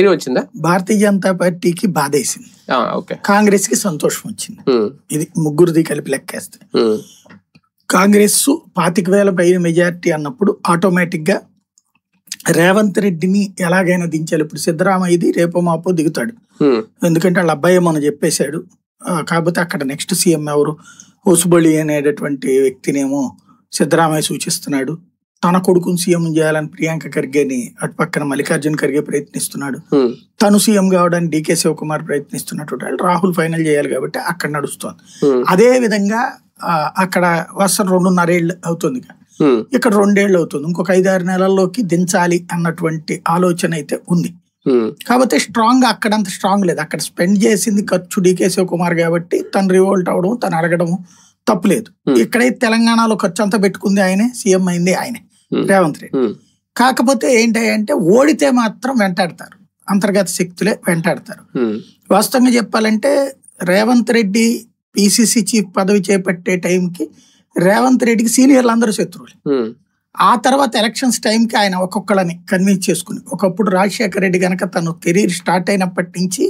వచ్చిందా? భారతీయ జనతా పార్టీకి బాధేసింది, ఓకే. కాంగ్రెస్ కి సంతోషం వచ్చింది. ఇది ముగ్గురిది కలిపి లెక్కేస్తే కాంగ్రెస్ 25,000 పైన మెజారిటీ అన్నప్పుడు ఆటోమేటిక్ గా రేవంత్ రెడ్డిని ఎలాగైనా దించాలి. ఇప్పుడు సిద్ధరామయ్యది రేపో మాపో దిగుతాడు, ఎందుకంటే వాళ్ళ అబ్బాయి మనం చెప్పేశాడు. కాకపోతే అక్కడ నెక్స్ట్ సీఎం ఎవరు, హోసుబళి అనేటటువంటి వ్యక్తినేమో సిద్ధరామయ్య సూచిస్తున్నాడు. తన కొడుకుని సీఎం చేయాలని ప్రియాంక ఖర్గేని అటు పక్కన మల్లికార్జున ఖర్గే ప్రయత్నిస్తున్నాడు. తను సీఎం కావడానికి డీకే శివకుమార్ ప్రయత్నిస్తున్నట్టు రాహుల్ ఫైనల్ చేయాలి కాబట్టి అక్కడ నడుస్తోంది. అదే విధంగా అక్కడ వరుస 2.5 ఏళ్ళు అవుతుంది, ఇక్కడ 2 ఏళ్ళు అవుతుంది. ఇంకొక 5-6 నెలల్లోకి దించాలి అన్నటువంటి ఆలోచన అయితే ఉంది. కాకపోతే స్ట్రాంగ్ అక్కడంత స్ట్రాంగ్ లేదు. అక్కడ స్పెండ్ చేసింది ఖర్చు డీకే శివకుమార్ కాబట్టి తను రివోల్ట్ అవడం, తను అడగడం తప్పులేదు. ఇక్కడైతే తెలంగాణలో ఖర్చు అంతా పెట్టుకుంది ఆయనే, సీఎం అయింది ఆయనే రేవంత్ రెడ్డి. కాకపోతే ఏంటంటే ఓడితే మాత్రం వెంటాడతారు, అంతర్గత శక్తులే వెంటాడతారు. వాస్తవంగా చెప్పాలంటే రేవంత్ రెడ్డి పిసిసి చీఫ్ పదవి చేపట్టే టైంకి రేవంత్ రెడ్డికి సీనియర్లు అందరూ శత్రువులు. ఆ తర్వాత ఎలక్షన్స్ టైంకి ఆయన ఒక్కొక్కళ్ళని కన్విన్స్ చేసుకుని, ఒకప్పుడు రాజశేఖర రెడ్డి కనుక తను కెరీర్ స్టార్ట్ అయినప్పటి నుంచి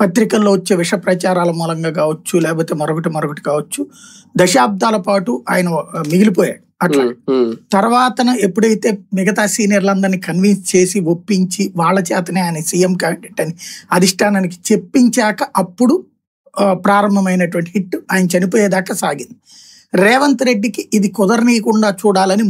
పత్రికల్లో వచ్చే విష ప్రచారాల మూలంగా కావచ్చు, లేకపోతే మరొకటి కావచ్చు, దశాబ్దాల పాటు ఆయన మిగిలిపోయాడు. అట్లా తర్వాత ఎప్పుడైతే మిగతా సీనియర్లందరినీ కన్విన్స్ చేసి ఒప్పించి వాళ్ళ చేతనే ఆయన సీఎం క్యాండిడేట్ అని అధిష్టానానికి చెప్పించాక అప్పుడు ప్రారంభమైనటువంటి హిట్ ఆయన చనిపోయేదాకా సాగింది. రేవంత్ రెడ్డికి ఇది కుదరనీయకుండా చూడాలని